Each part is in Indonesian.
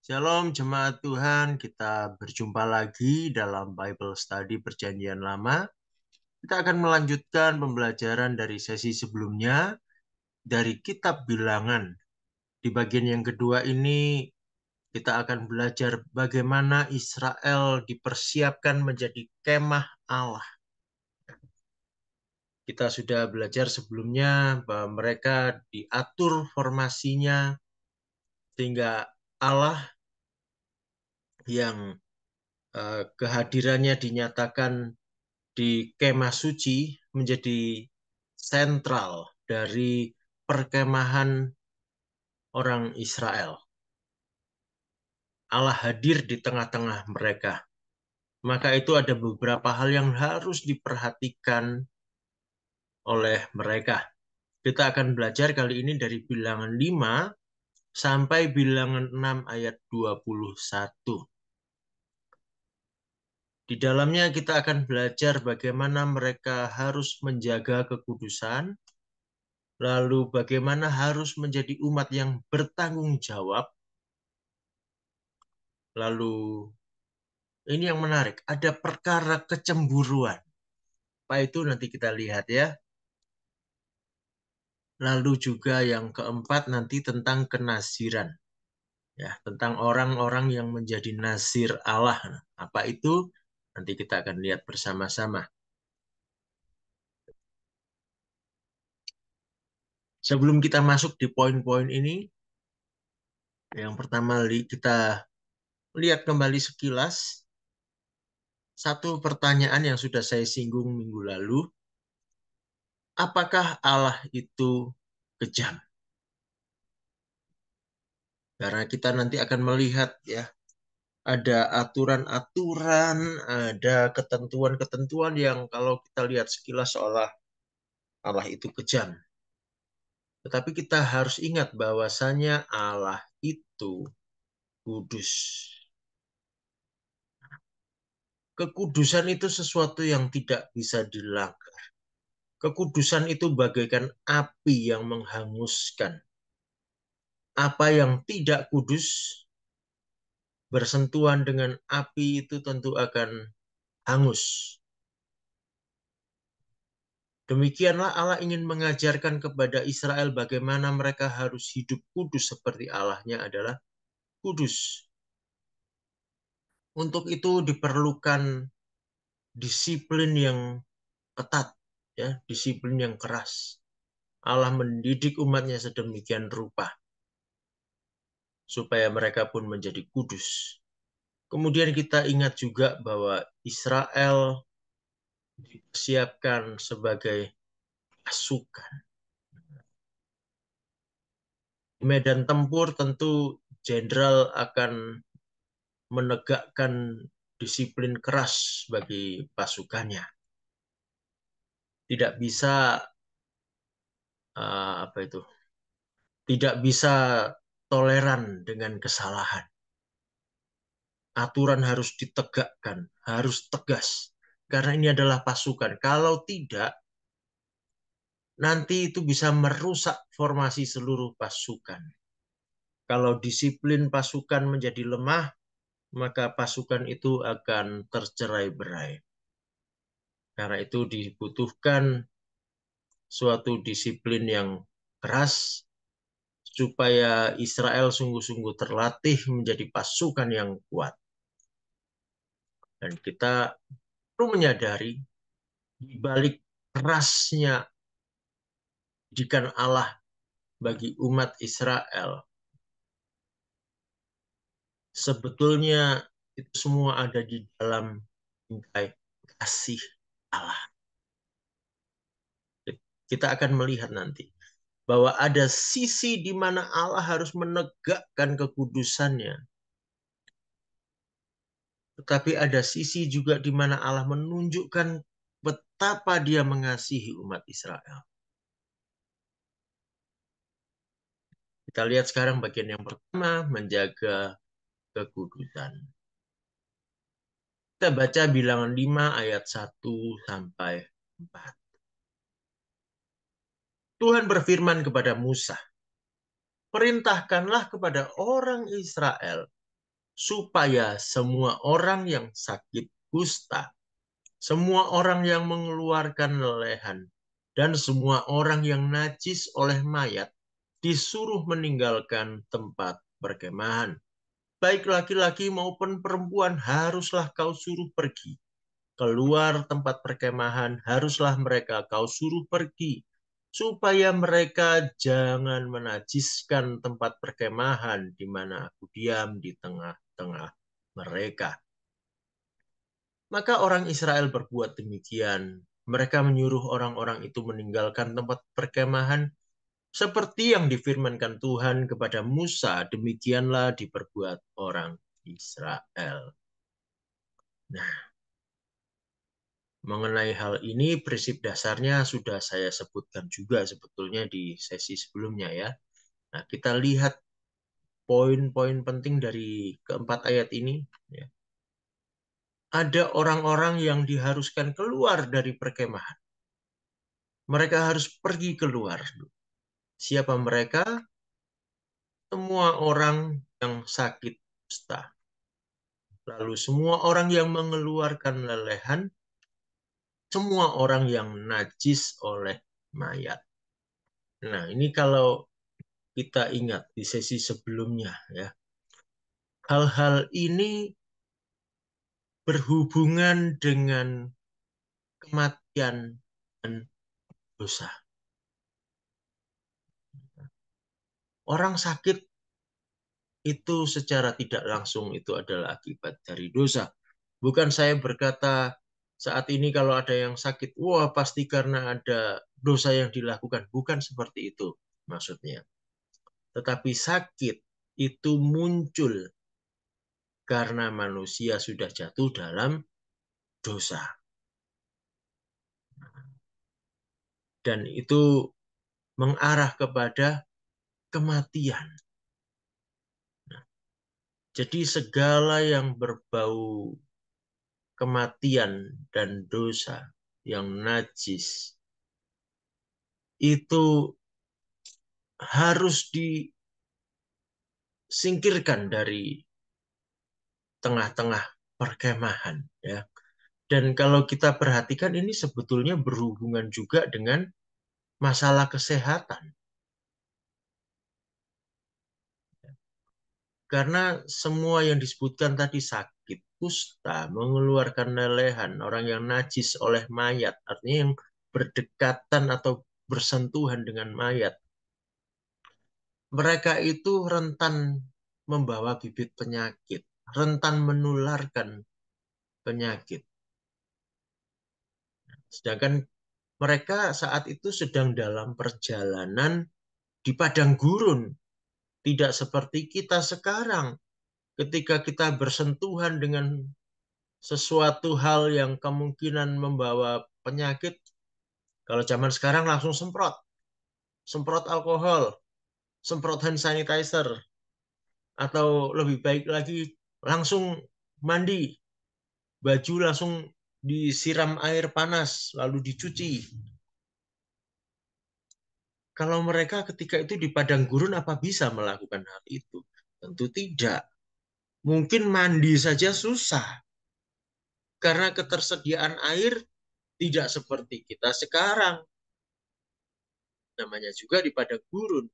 Shalom jemaat Tuhan, kita berjumpa lagi dalam Bible Study Perjanjian Lama. Kita akan melanjutkan pembelajaran dari sesi sebelumnya dari Kitab Bilangan. Di bagian yang kedua ini kita akan belajar bagaimana Israel dipersiapkan menjadi kemah Allah. Kita sudah belajar sebelumnya bahwa mereka diatur formasinya sehingga Allah yang kehadirannya dinyatakan di kemah suci menjadi sentral dari perkemahan orang Israel. Allah hadir di tengah-tengah mereka. Maka itu ada beberapa hal yang harus diperhatikan oleh mereka. Kita akan belajar kali ini dari Bilangan 5 sampai Bilangan 6 ayat 21. Di dalamnya kita akan belajar bagaimana mereka harus menjaga kekudusan, lalu bagaimana harus menjadi umat yang bertanggung jawab. Lalu ini yang menarik, ada perkara kecemburuan. Apa itu nanti kita lihat ya. Lalu juga yang keempat nanti tentang kenasiran. Ya, tentang orang-orang yang menjadi nazir Allah. Apa itu? Nanti kita akan lihat bersama-sama. Sebelum kita masuk di poin-poin ini, yang pertama kita lihat kembali sekilas satu pertanyaan yang sudah saya singgung minggu lalu. Apakah Allah itu kejam? Karena kita nanti akan melihat ya, ada aturan-aturan, ada ketentuan-ketentuan yang kalau kita lihat sekilas seolah Allah itu kejam. Tetapi kita harus ingat bahwasanya Allah itu kudus. Kekudusan itu sesuatu yang tidak bisa dilanggar. Kekudusan itu bagaikan api yang menghanguskan. Apa yang tidak kudus bersentuhan dengan api itu tentu akan hangus. Demikianlah Allah ingin mengajarkan kepada Israel bagaimana mereka harus hidup kudus seperti Allahnya adalah kudus. Untuk itu diperlukan disiplin yang ketat, ya, disiplin yang keras. Allah mendidik umatnya sedemikian rupa supaya mereka pun menjadi kudus. Kemudian kita ingat juga bahwa Israel disiapkan sebagai pasukan. Di medan tempur tentu jenderal akan menegakkan disiplin keras bagi pasukannya. Tidak bisa apa itu? Tidak bisa toleran dengan kesalahan. Aturan harus ditegakkan, harus tegas. Karena ini adalah pasukan. Kalau tidak, nanti itu bisa merusak formasi seluruh pasukan. Kalau disiplin pasukan menjadi lemah, maka pasukan itu akan tercerai-berai. Karena itu dibutuhkan suatu disiplin yang keras supaya Israel sungguh-sungguh terlatih menjadi pasukan yang kuat. Dan kita perlu menyadari di balik kerasnya didikan Allah bagi umat Israel, sebetulnya itu semua ada di dalam bingkai kasih Allah. Kita akan melihat nanti bahwa ada sisi di mana Allah harus menegakkan kekudusannya. Tetapi ada sisi juga di mana Allah menunjukkan betapa dia mengasihi umat Israel. Kita lihat sekarang bagian yang pertama, menjaga kekudusan. Kita baca Bilangan 5 ayat 1 sampai 4. Tuhan berfirman kepada Musa, perintahkanlah kepada orang Israel supaya semua orang yang sakit kusta, semua orang yang mengeluarkan lelehan, dan semua orang yang najis oleh mayat disuruh meninggalkan tempat perkemahan. Baik laki-laki maupun perempuan haruslah kau suruh pergi. Keluar tempat perkemahan haruslah mereka kau suruh pergi, supaya mereka jangan menajiskan tempat perkemahan di mana aku diam di tengah-tengah mereka. Maka orang Israel berbuat demikian. Mereka menyuruh orang-orang itu meninggalkan tempat perkemahan seperti yang difirmankan Tuhan kepada Musa, demikianlah diperbuat orang Israel. Nah, mengenai hal ini, prinsip dasarnya sudah saya sebutkan juga sebetulnya di sesi sebelumnya ya. Nah, kita lihat poin-poin penting dari keempat ayat ini. Ya. Ada orang-orang yang diharuskan keluar dari perkemahan. Mereka harus pergi keluar. Siapa mereka? Semua orang yang sakit kusta. Lalu semua orang yang mengeluarkan lelehan, semua orang yang najis oleh mayat. Nah, ini kalau kita ingat di sesi sebelumnya ya. Hal-hal ini berhubungan dengan kematian dan dosa. Orang sakit itu secara tidak langsung itu adalah akibat dari dosa. Bukan saya berkata saat ini kalau ada yang sakit, wah pasti karena ada dosa yang dilakukan. Bukan seperti itu maksudnya. Tetapi sakit itu muncul karena manusia sudah jatuh dalam dosa. Dan itu mengarah kepada kematian. Nah, jadi segala yang berbau kematian dan dosa yang najis itu harus disingkirkan dari tengah-tengah perkemahan ya. Dan kalau kita perhatikan ini sebetulnya berhubungan juga dengan masalah kesehatan. Karena semua yang disebutkan tadi sakit, kusta, mengeluarkan lelehan, orang yang najis oleh mayat, artinya yang berdekatan atau bersentuhan dengan mayat. Mereka itu rentan membawa bibit penyakit, rentan menularkan penyakit. Sedangkan mereka saat itu sedang dalam perjalanan di padang gurun, tidak seperti kita sekarang. Ketika kita bersentuhan dengan sesuatu hal yang kemungkinan membawa penyakit, kalau zaman sekarang langsung semprot, semprot alkohol, semprot hand sanitizer, atau lebih baik lagi langsung mandi, baju langsung disiram air panas, lalu dicuci. Kalau mereka ketika itu di padang gurun, apa bisa melakukan hal itu? Tentu tidak. Mungkin mandi saja susah, karena ketersediaan air tidak seperti kita sekarang. Namanya juga di padang gurun.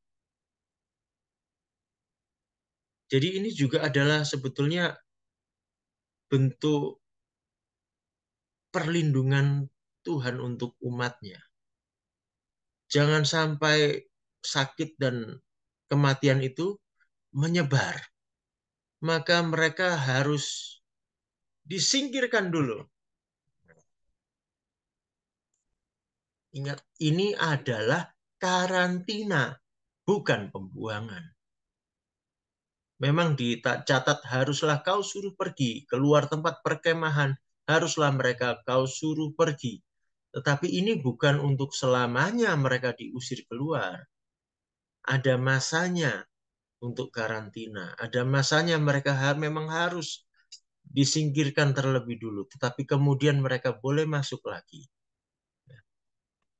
Jadi ini juga adalah sebetulnya bentuk perlindungan Tuhan untuk umatnya. Jangan sampai sakit dan kematian itu menyebar. Maka mereka harus disingkirkan dulu. Ingat, ini adalah karantina, bukan pembuangan. Memang dicatat haruslah kau suruh pergi, keluar tempat perkemahan, haruslah mereka kau suruh pergi. Tetapi ini bukan untuk selamanya mereka diusir keluar. Ada masanya untuk karantina. Ada masanya mereka memang harus disingkirkan terlebih dulu. Tetapi kemudian mereka boleh masuk lagi.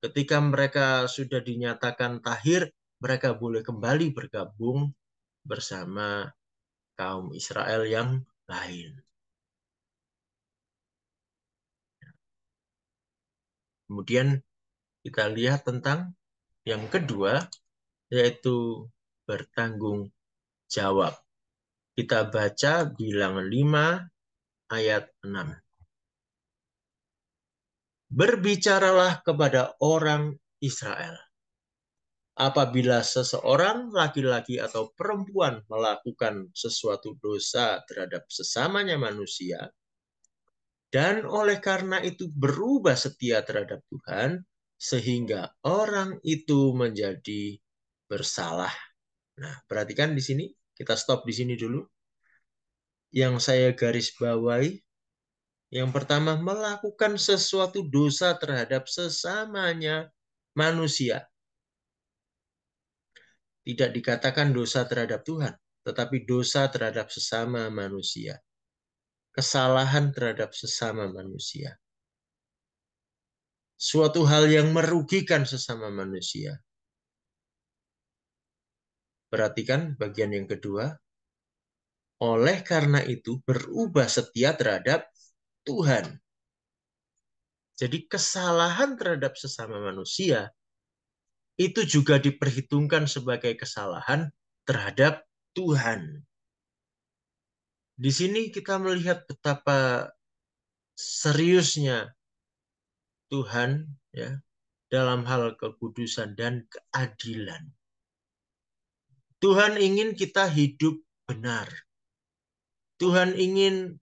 Ketika mereka sudah dinyatakan tahir, mereka boleh kembali bergabung bersama kaum Israel yang lain. Kemudian kita lihat tentang yang kedua, yaitu bertanggung jawab. Kita baca Bilangan 5 ayat 6. Berbicaralah kepada orang Israel. Apabila seseorang laki-laki atau perempuan melakukan sesuatu dosa terhadap sesamanya manusia, dan oleh karena itu berubah setia terhadap Tuhan, sehingga orang itu menjadi bersalah. Nah, perhatikan di sini, kita stop di sini dulu. Yang saya garis bawahi, yang pertama, melakukan sesuatu dosa terhadap sesamanya manusia. Tidak dikatakan dosa terhadap Tuhan, tetapi dosa terhadap sesama manusia. Kesalahan terhadap sesama manusia. Suatu hal yang merugikan sesama manusia. Perhatikan bagian yang kedua. Oleh karena itu berubah setia terhadap Tuhan. Jadi kesalahan terhadap sesama manusia itu juga diperhitungkan sebagai kesalahan terhadap Tuhan. Di sini kita melihat betapa seriusnya Tuhan ya dalam hal kekudusan dan keadilan. Tuhan ingin kita hidup benar. Tuhan ingin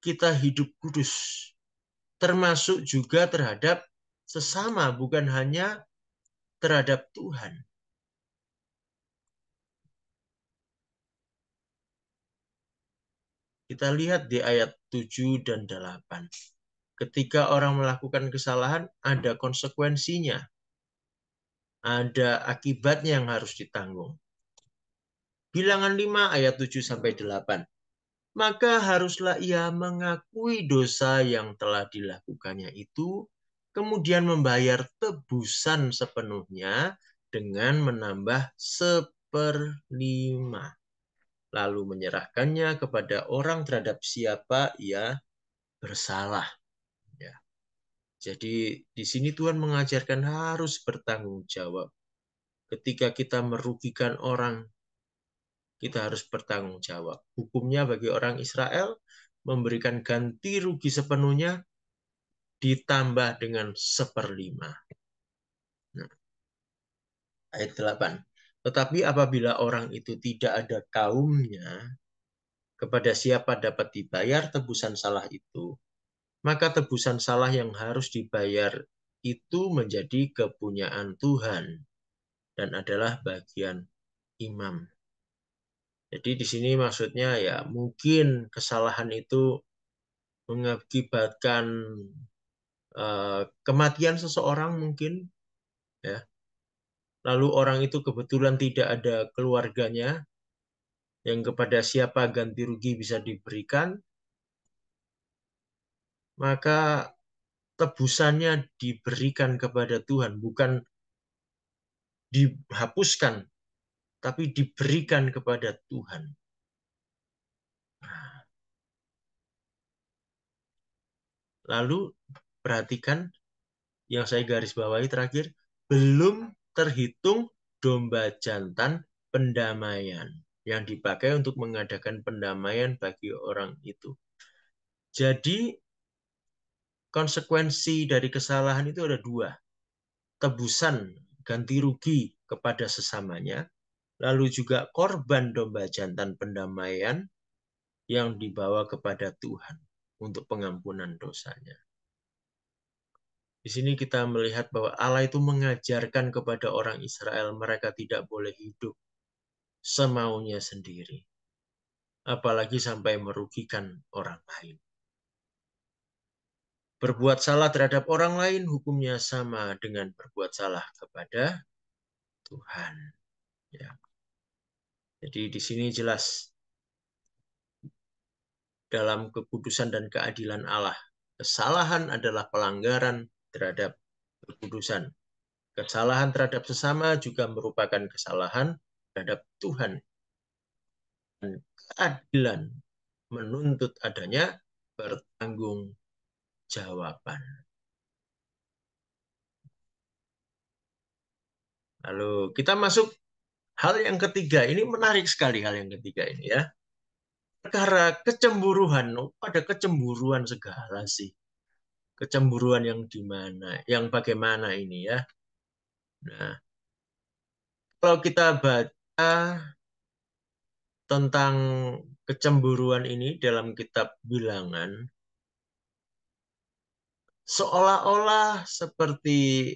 kita hidup kudus. Termasuk juga terhadap sesama, bukan hanya terhadap Tuhan. Kita lihat di ayat 7 dan 8. Ketika orang melakukan kesalahan, ada konsekuensinya. Ada akibatnya yang harus ditanggung. Bilangan 5 ayat 7 sampai 8. Maka haruslah ia mengakui dosa yang telah dilakukannya itu, kemudian membayar tebusan sepenuhnya dengan menambah 1/5. Lalu menyerahkannya kepada orang terhadap siapa ia bersalah. Ya. Jadi di sini Tuhan mengajarkan harus bertanggung jawab. Ketika kita merugikan orang, kita harus bertanggung jawab. Hukumnya bagi orang Israel, memberikan ganti rugi sepenuhnya ditambah dengan 1/5. Nah, ayat 8. Tetapi apabila orang itu tidak ada kaumnya, kepada siapa dapat dibayar tebusan salah itu, maka tebusan salah yang harus dibayar itu menjadi kepunyaan Tuhan dan adalah bagian imam. Jadi di sini maksudnya ya mungkin kesalahan itu mengakibatkan kematian seseorang mungkin ya. Lalu orang itu kebetulan tidak ada keluarganya yang kepada siapa ganti rugi bisa diberikan, maka tebusannya diberikan kepada Tuhan, bukan dihapuskan, tapi diberikan kepada Tuhan. Lalu perhatikan yang saya garis bawahi terakhir, belum terhitung domba jantan pendamaian yang dipakai untuk mengadakan pendamaian bagi orang itu. Jadi konsekuensi dari kesalahan itu ada dua. Tebusan ganti rugi kepada sesamanya, lalu juga korban domba jantan pendamaian yang dibawa kepada Tuhan untuk pengampunan dosanya. Di sini kita melihat bahwa Allah itu mengajarkan kepada orang Israel mereka tidak boleh hidup semaunya sendiri. Apalagi sampai merugikan orang lain. Berbuat salah terhadap orang lain hukumnya sama dengan berbuat salah kepada Tuhan. Ya. Jadi di sini jelas dalam kekudusan dan keadilan Allah. Kesalahan adalah pelanggaran terhadap kekudusan. Kesalahan terhadap sesama juga merupakan kesalahan terhadap Tuhan. keadilan menuntut adanya pertanggungjawaban. Lalu kita masuk hal yang ketiga. Ini menarik sekali hal yang ketiga ini ya. Perkara kecemburuan. Oh, ada kecemburuan segala sih. Kecemburuan yang di mana? Yang bagaimana ini ya? Nah, kalau kita baca tentang kecemburuan ini dalam kitab Bilangan, seolah-olah seperti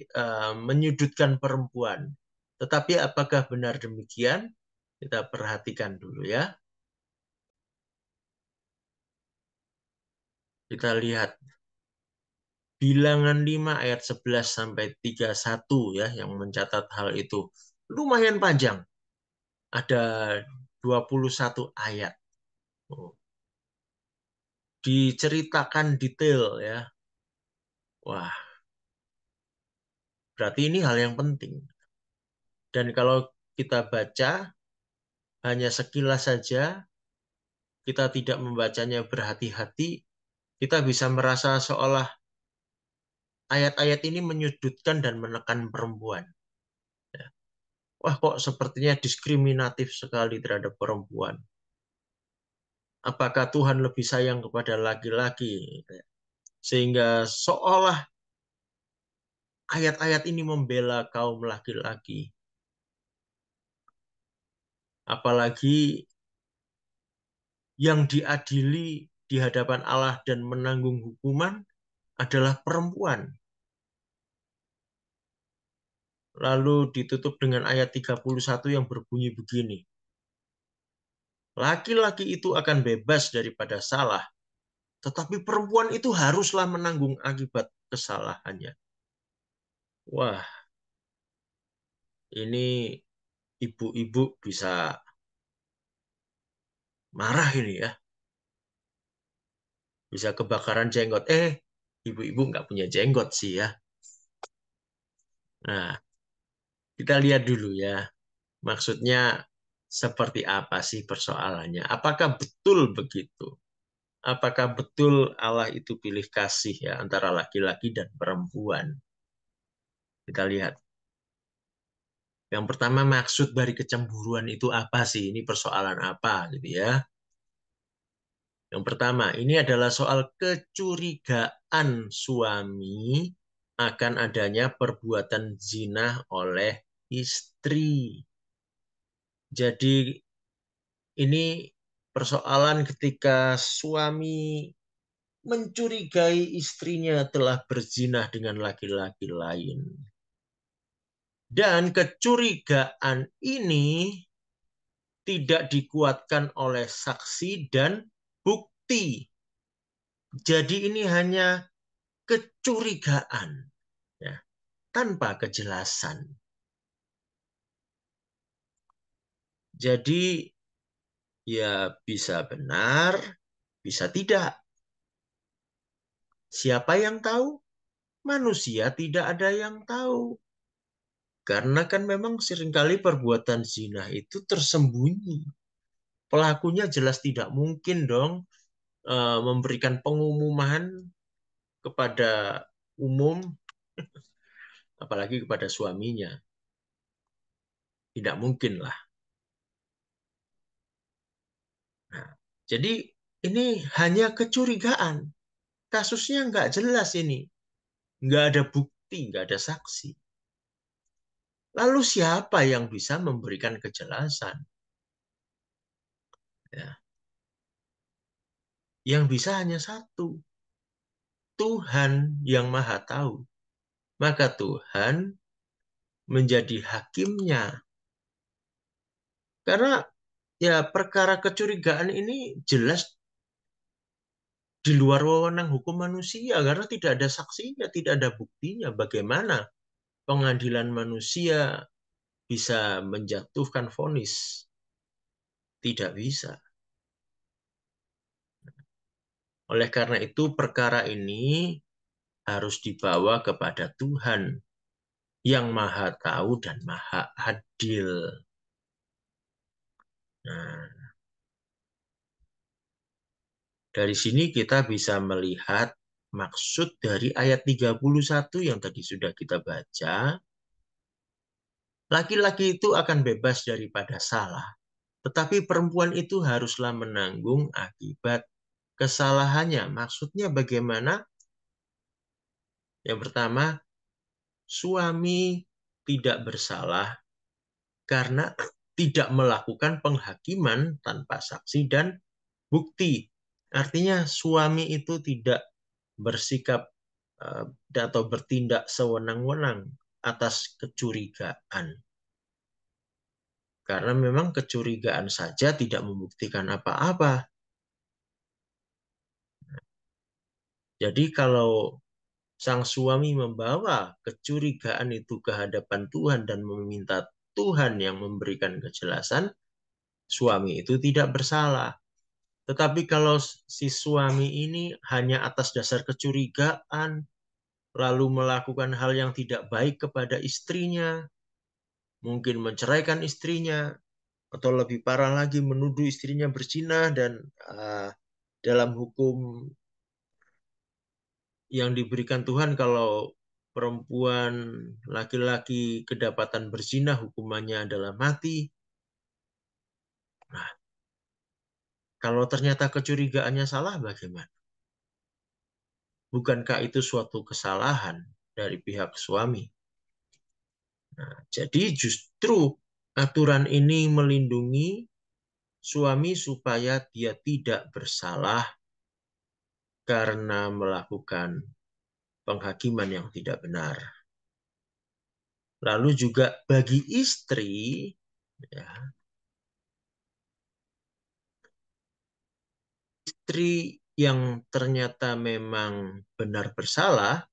menyudutkan perempuan. Tetapi apakah benar demikian? Kita perhatikan dulu ya. Kita lihat Bilangan 5 ayat 11 sampai 31 ya yang mencatat hal itu. Lumayan panjang. Ada 21 ayat. Diceritakan detail ya. Wah, berarti ini hal yang penting. Dan kalau kita baca hanya sekilas saja, kita tidak membacanya berhati-hati, kita bisa merasa seolah ayat-ayat ini menyudutkan dan menekan perempuan. Wah, kok sepertinya diskriminatif sekali terhadap perempuan. Apakah Tuhan lebih sayang kepada laki-laki? Sehingga seolah ayat-ayat ini membela kaum laki-laki. Apalagi yang diadili di hadapan Allah dan menanggung hukuman adalah perempuan. Lalu ditutup dengan ayat 31 yang berbunyi begini. Laki-laki itu akan bebas daripada salah, tetapi perempuan itu haruslah menanggung akibat kesalahannya. Wah, ini ibu-ibu bisa marah ini ya. Bisa kebakaran jenggot. Ibu-ibu nggak punya jenggot sih ya. Nah, kita lihat dulu ya. Maksudnya seperti apa sih persoalannya? Apakah betul begitu? Apakah betul Allah itu pilih kasih ya antara laki-laki dan perempuan? Kita lihat. Yang pertama maksud dari kecemburuan itu apa sih? Ini persoalan apa gitu ya? Yang pertama, ini adalah soal kecurigaan suami akan adanya perbuatan zina oleh istri. Jadi ini persoalan ketika suami mencurigai istrinya telah berzinah dengan laki-laki lain. Dan kecurigaan ini tidak dikuatkan oleh saksi dan bukti. Jadi ini hanya kecurigaan ya, tanpa kejelasan. Jadi ya bisa benar, bisa tidak. Siapa yang tahu? Manusia tidak ada yang tahu. Karena kan memang seringkali perbuatan zina itu tersembunyi. Pelakunya jelas tidak mungkin dong memberikan pengumuman kepada umum, apalagi kepada suaminya. Tidak mungkin lah. Nah, jadi ini hanya kecurigaan. Kasusnya nggak jelas ini. Nggak ada bukti, nggak ada saksi. Lalu siapa yang bisa memberikan kejelasan? Ya, yang bisa hanya satu, Tuhan yang Maha Tahu. Maka Tuhan menjadi hakimnya. Karena ya perkara kecurigaan ini jelas di luar wewenang hukum manusia karena tidak ada saksinya, tidak ada buktinya. Bagaimana pengadilan manusia bisa menjatuhkan vonis? Tidak bisa. Oleh karena itu perkara ini harus dibawa kepada Tuhan yang Maha Tahu dan Maha Adil. Nah, Dari sini kita bisa melihat maksud dari ayat 31 yang tadi sudah kita baca. Laki-laki itu akan bebas daripada salah, tetapi perempuan itu haruslah menanggung akibat kesalahannya. Maksudnya bagaimana? Yang pertama, suami tidak bersalah karena tidak melakukan penghakiman tanpa saksi dan bukti. Artinya suami itu tidak bersikap atau bertindak sewenang-wenang atas kecurigaan. Karena memang kecurigaan saja tidak membuktikan apa-apa. Jadi kalau sang suami membawa kecurigaan itu ke hadapan Tuhan dan meminta Tuhan yang memberikan kejelasan, suami itu tidak bersalah. Tetapi kalau si suami ini hanya atas dasar kecurigaan, lalu melakukan hal yang tidak baik kepada istrinya, mungkin menceraikan istrinya, atau lebih parah lagi menuduh istrinya berzina, dan dalam hukum yang diberikan Tuhan kalau perempuan laki-laki kedapatan berzina hukumannya adalah mati. Nah, kalau ternyata kecurigaannya salah bagaimana? Bukankah itu suatu kesalahan dari pihak suami? Nah, jadi justru aturan ini melindungi suami supaya dia tidak bersalah karena melakukan penghakiman yang tidak benar. Lalu juga bagi istri, ya, istri yang ternyata memang benar bersalah,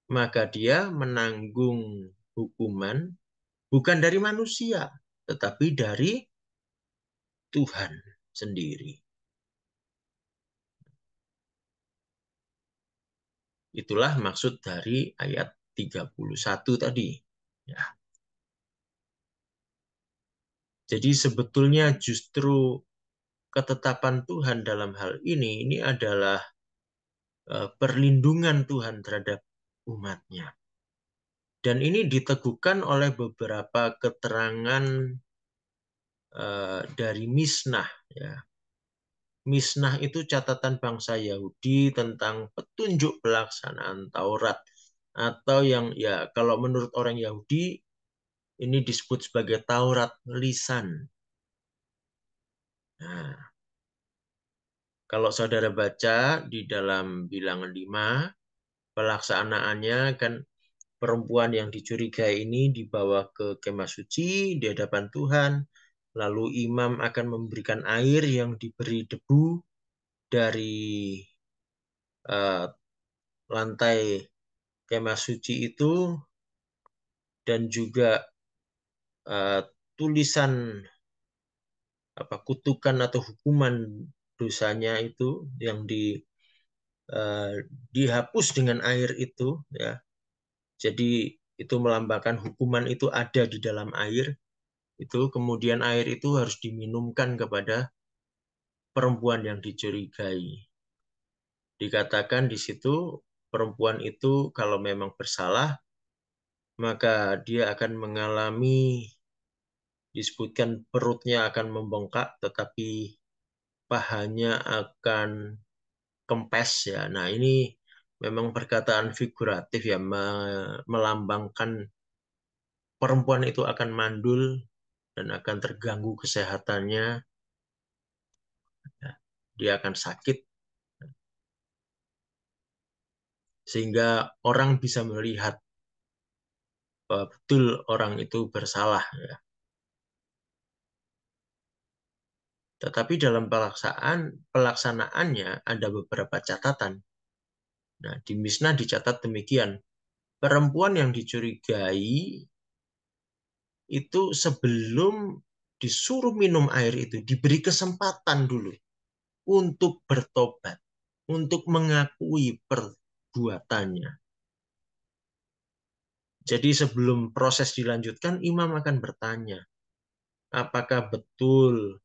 maka dia menanggung hukuman bukan dari manusia, tetapi dari Tuhan sendiri. Itulah maksud dari ayat 31 tadi. Ya. Jadi sebetulnya justru ketetapan Tuhan dalam hal ini adalah perlindungan Tuhan terhadap umatnya. Dan ini diteguhkan oleh beberapa keterangan dari Misnah. Ya. Misnah itu catatan bangsa Yahudi tentang petunjuk pelaksanaan Taurat. Atau yang ya kalau menurut orang Yahudi ini disebut sebagai Taurat lisan. Nah, kalau saudara baca di dalam bilangan 5, pelaksanaannya kan perempuan yang dicurigai ini dibawa ke kemah suci di hadapan Tuhan. Lalu imam akan memberikan air yang diberi debu dari uh, lantai kemah suci itu, dan juga uh, tulisan kutukan atau hukuman dosanya itu yang dihapus dengan air itu, ya. Jadi itu melambangkan hukuman itu ada di dalam air itu, kemudian air itu harus diminumkan kepada perempuan yang dicurigai. Dikatakan di situ perempuan itu kalau memang bersalah maka dia akan mengalami, disebutkan perutnya akan membengkak tetapi pahanya akan kempes, ya. Nah, ini memang perkataan figuratif, ya, melambangkan perempuan itu akan mandul dan akan terganggu kesehatannya, ya. Dia akan sakit sehingga orang bisa melihat bahwa betul orang itu bersalah, ya. Tetapi dalam pelaksanaannya ada beberapa catatan. Nah, di Misnah dicatat demikian. Perempuan yang dicurigai itu sebelum disuruh minum air itu diberi kesempatan dulu untuk bertobat, untuk mengakui perbuatannya. Jadi sebelum proses dilanjutkan, imam akan bertanya, apakah betul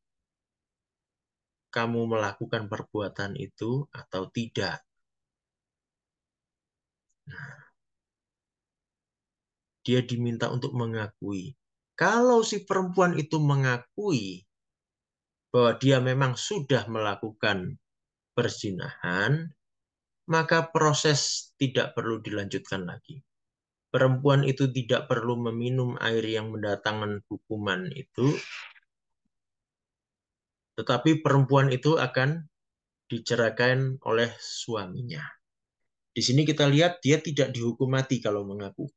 kamu melakukan perbuatan itu atau tidak. Nah, dia diminta untuk mengakui. Kalau si perempuan itu mengakui bahwa dia memang sudah melakukan perzinahan, maka proses tidak perlu dilanjutkan lagi. Perempuan itu tidak perlu meminum air yang mendatangkan hukuman itu, tetapi perempuan itu akan diceraikan oleh suaminya. Di sini kita lihat dia tidak dihukum mati kalau mengaku.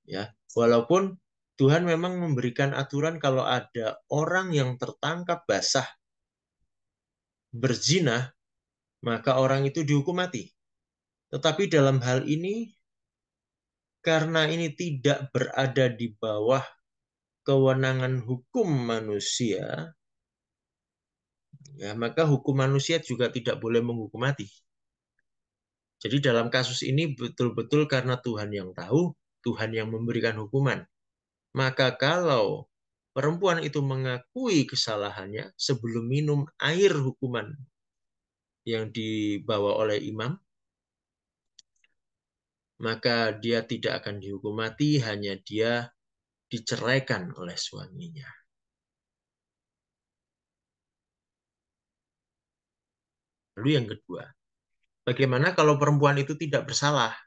Ya, walaupun Tuhan memang memberikan aturan kalau ada orang yang tertangkap basah berzina, maka orang itu dihukum mati. Tetapi dalam hal ini, karena ini tidak berada di bawah kewenangan hukum manusia, ya, maka hukum manusia juga tidak boleh menghukum mati. Jadi dalam kasus ini betul-betul karena Tuhan yang tahu, Tuhan yang memberikan hukuman. Maka kalau perempuan itu mengakui kesalahannya sebelum minum air hukuman yang dibawa oleh imam, maka dia tidak akan dihukum mati, hanya dia diceraikan oleh suaminya. Lalu yang kedua, bagaimana kalau perempuan itu tidak bersalah?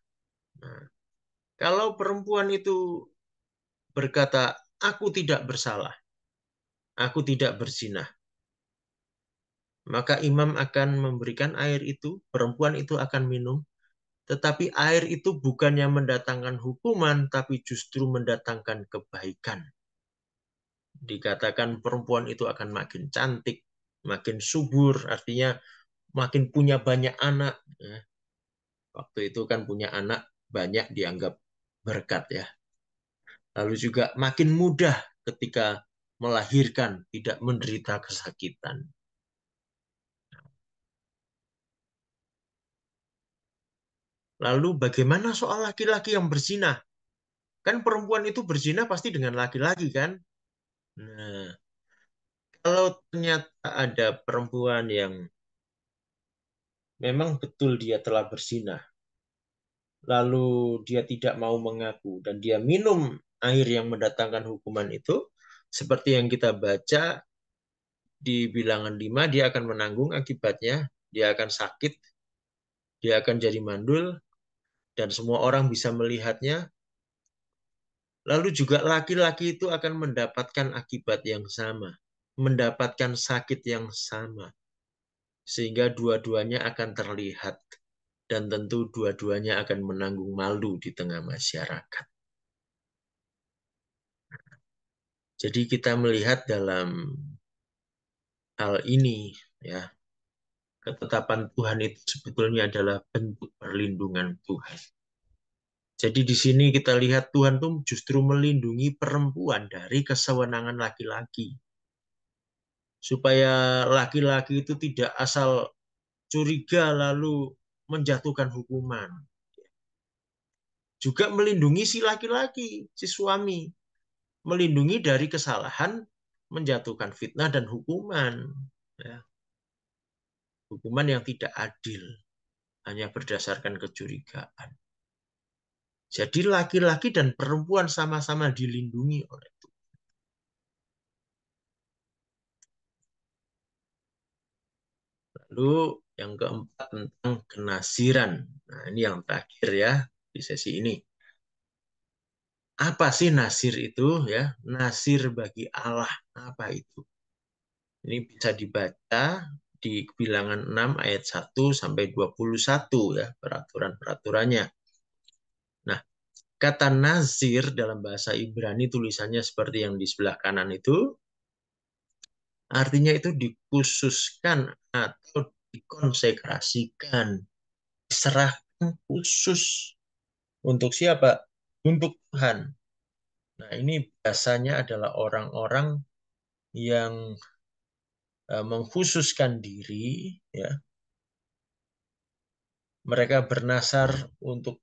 Nah, kalau perempuan itu berkata, aku tidak bersalah, aku tidak berzina, maka imam akan memberikan air itu, perempuan itu akan minum, tetapi air itu bukannya mendatangkan hukuman, tapi justru mendatangkan kebaikan. Dikatakan perempuan itu akan makin cantik, makin subur, artinya makin punya banyak anak. Waktu itu kan punya anak banyak dianggap berkat ya. Lalu juga makin mudah ketika melahirkan, tidak menderita kesakitan. Lalu bagaimana soal laki-laki yang berzina? Kan perempuan itu berzina pasti dengan laki-laki kan? Nah, kalau ternyata ada perempuan yang memang betul dia telah berzina, lalu dia tidak mau mengaku dan dia minum air yang mendatangkan hukuman itu, seperti yang kita baca di bilangan 5, dia akan menanggung akibatnya, dia akan sakit, dia akan jadi mandul, dan semua orang bisa melihatnya. Lalu juga laki-laki itu akan mendapatkan akibat yang sama, mendapatkan sakit yang sama, sehingga dua-duanya akan terlihat, dan tentu dua-duanya akan menanggung malu di tengah masyarakat. Jadi kita melihat dalam hal ini, ya, ketetapan Tuhan itu sebetulnya adalah bentuk perlindungan Tuhan. Jadi di sini kita lihat Tuhan tuh justru melindungi perempuan dari kesewenangan laki-laki. Supaya laki-laki itu tidak asal curiga lalu menjatuhkan hukuman. Juga melindungi si laki-laki, si suami. Melindungi dari kesalahan, menjatuhkan fitnah dan hukuman. Ya. Hukuman yang tidak adil, hanya berdasarkan kecurigaan. Jadi laki-laki dan perempuan sama-sama dilindungi oleh Tuhan. Lalu yang keempat tentang kenasiran. Nah, ini yang terakhir ya di sesi ini. Apa sih nasir itu ya? Nasir bagi Allah apa itu? Ini bisa dibaca di bilangan 6 ayat 1 sampai 21 ya, peraturan-peraturannya. Nah, kata nazir dalam bahasa Ibrani tulisannya seperti yang di sebelah kanan itu, artinya itu dikhususkan atau dikonsekrasikan, diserahkan khusus untuk siapa? Untuk Tuhan. Nah, ini biasanya adalah orang-orang yang mengkhususkan diri, ya, mereka bernasar untuk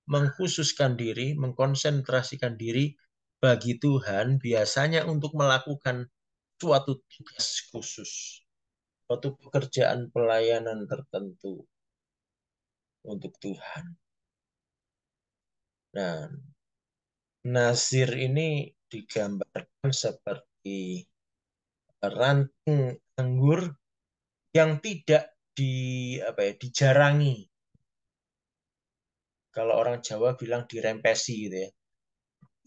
mengkhususkan diri, mengkonsentrasikan diri bagi Tuhan, biasanya untuk melakukan suatu tugas khusus, suatu pekerjaan pelayanan tertentu untuk Tuhan. Nah, Nazir ini digambarkan seperti ranting anggur yang tidak dijarangi. Kalau orang Jawa bilang dirempesi gitu ya.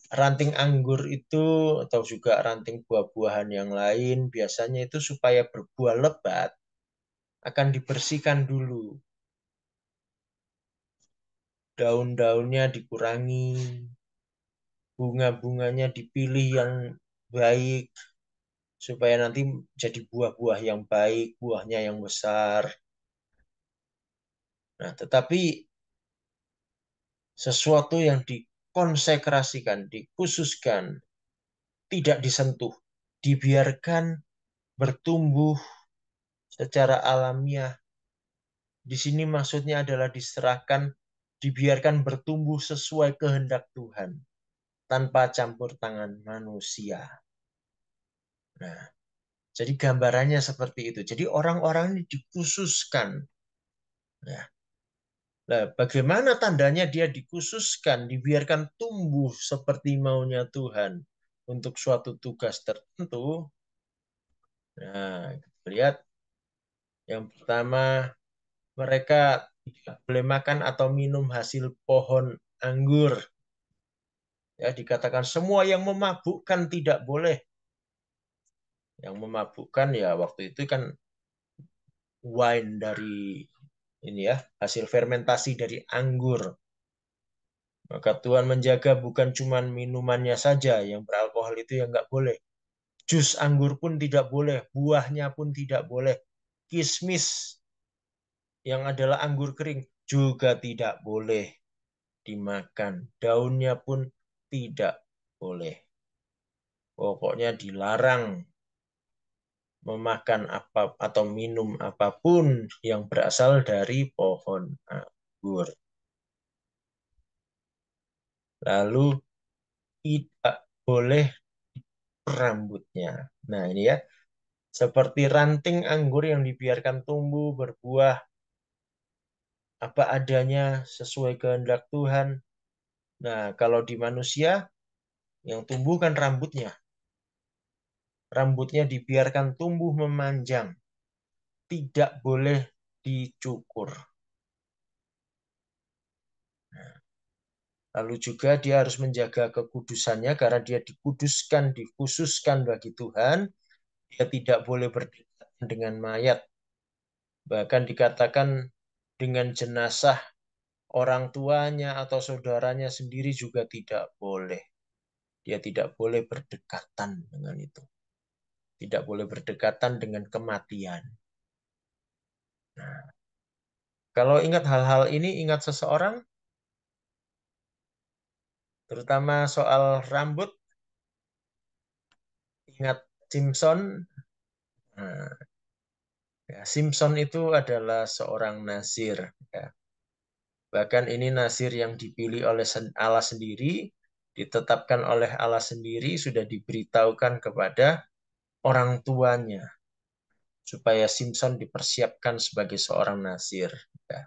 Ranting anggur itu atau juga ranting buah-buahan yang lain biasanya itu supaya berbuah lebat akan dibersihkan dulu. Daun-daunnya dikurangi, bunga-bunganya dipilih yang baik supaya nanti jadi buah-buah yang baik, buahnya yang besar. Nah, tetapi sesuatu yang dikonsekrasikan, dikhususkan, tidak disentuh, dibiarkan bertumbuh secara alamiah. Di sini maksudnya adalah diserahkan, dibiarkan bertumbuh sesuai kehendak Tuhan, tanpa campur tangan manusia. Nah, jadi gambarannya seperti itu. Jadi orang-orang ini dikhususkan. Nah, bagaimana tandanya dia dikhususkan, dibiarkan tumbuh seperti maunya Tuhan untuk suatu tugas tertentu? Nah, kita lihat yang pertama, mereka tidak boleh makan atau minum hasil pohon anggur. Ya, dikatakan semua yang memabukkan tidak boleh. Yang memabukkan ya waktu itu kan wine dari ini ya, hasil fermentasi dari anggur. Maka Tuhan menjaga bukan cuma minumannya saja yang beralkohol itu yang nggak boleh. Jus anggur pun tidak boleh, buahnya pun tidak boleh. Kismis yang adalah anggur kering juga tidak boleh dimakan. Daunnya pun tidak boleh. Pokoknya dilarang memakan apa atau minum apapun yang berasal dari pohon anggur. Lalu tidak boleh rambutnya. Nah, ini ya, seperti ranting anggur yang dibiarkan tumbuh berbuah apa adanya sesuai kehendak Tuhan. Nah, kalau di manusia yang tumbuh kan rambutnya. Rambutnya dibiarkan tumbuh memanjang, tidak boleh dicukur. Lalu juga dia harus menjaga kekudusannya karena dia dikuduskan, dikhususkan bagi Tuhan. Dia tidak boleh berdekatan dengan mayat. Bahkan dikatakan dengan jenazah orang tuanya atau saudaranya sendiri juga tidak boleh. Dia tidak boleh berdekatan dengan itu. Tidak boleh berdekatan dengan kematian. Nah, kalau ingat hal-hal ini, ingat seseorang, terutama soal rambut, ingat Simpson. Nah, ya, Simpson itu adalah seorang nazir. Ya. Bahkan ini nazir yang dipilih oleh Allah sendiri, ditetapkan oleh Allah sendiri, sudah diberitahukan kepada orang tuanya supaya Simpson dipersiapkan sebagai seorang nazir. Ya.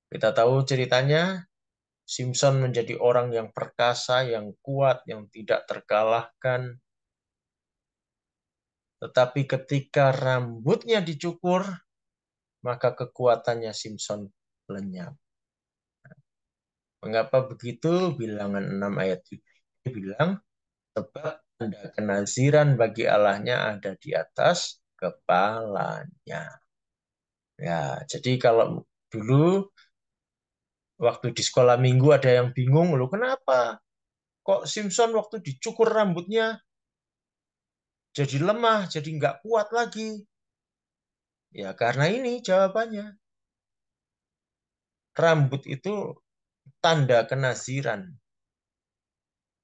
Kita tahu ceritanya, Simpson menjadi orang yang perkasa, yang kuat, yang tidak terkalahkan. Tetapi ketika rambutnya dicukur, maka kekuatannya Simpson lenyap. Mengapa begitu? Bilangan 6 ayat 7 bilang, sebab tanda kenaziran bagi Allahnya ada di atas kepalanya. Ya, jadi kalau dulu waktu di sekolah minggu ada yang bingung, loh kenapa? Kok Simpson waktu dicukur rambutnya jadi lemah, jadi nggak kuat lagi? Ya karena ini jawabannya. Rambut itu tanda kenaziran,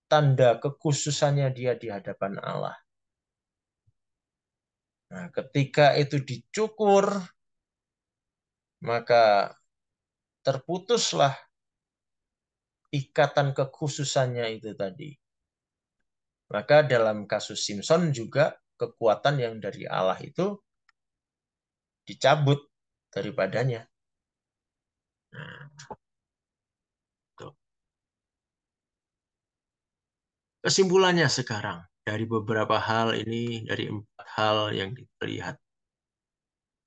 tanda kekhususannya dia di hadapan Allah. Nah, ketika itu dicukur, maka terputuslah ikatan kekhususannya itu tadi. Maka dalam kasus Simpson juga kekuatan yang dari Allah itu dicabut daripadanya. Nah, tuh. Kesimpulannya sekarang dari beberapa hal ini, dari 4 hal yang kita lihat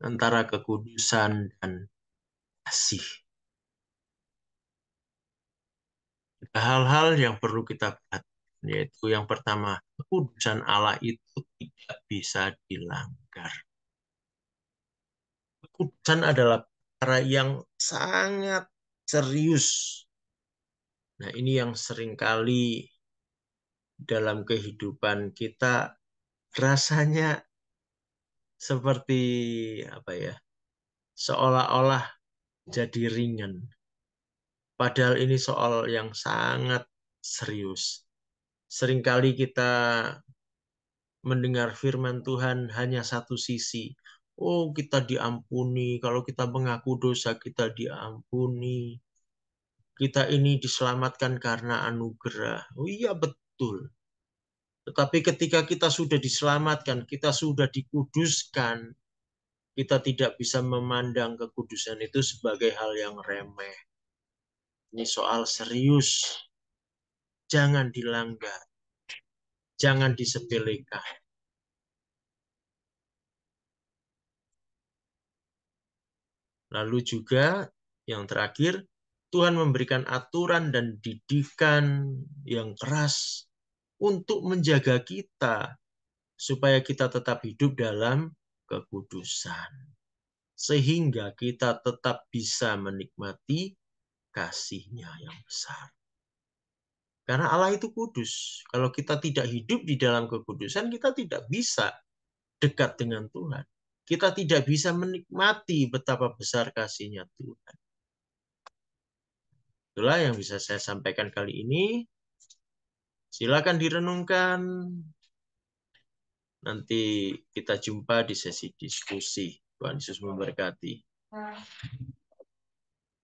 antara kekudusan dan kasih. Hal-hal yang perlu kita perhatikan, yaitu yang pertama, kekudusan Allah itu tidak bisa dilanggar. Kekudusan adalah perkara yang sangat serius. Nah, ini yang seringkali dalam kehidupan kita rasanya seperti apa ya, seolah-olah jadi ringan. Padahal ini soal yang sangat serius. Seringkali kita mendengar firman Tuhan hanya satu sisi. Oh, kita diampuni. Kalau kita mengaku dosa, kita diampuni. Kita ini diselamatkan karena anugerah. Oh iya, betul. Tetapi ketika kita sudah diselamatkan, kita sudah dikuduskan, kita tidak bisa memandang kekudusan itu sebagai hal yang remeh. Ini soal serius. Jangan dilanggar. Jangan disepelekan. Lalu juga yang terakhir, Tuhan memberikan aturan dan didikan yang keras untuk menjaga kita supaya kita tetap hidup dalam kekudusan. Sehingga kita tetap bisa menikmati kasih-Nya yang besar. Karena Allah itu kudus. Kalau kita tidak hidup di dalam kekudusan, kita tidak bisa dekat dengan Tuhan. Kita tidak bisa menikmati betapa besar kasih-Nya Tuhan. Itulah yang bisa saya sampaikan kali ini. Silakan direnungkan. Nanti kita jumpa di sesi diskusi. Tuhan Yesus memberkati.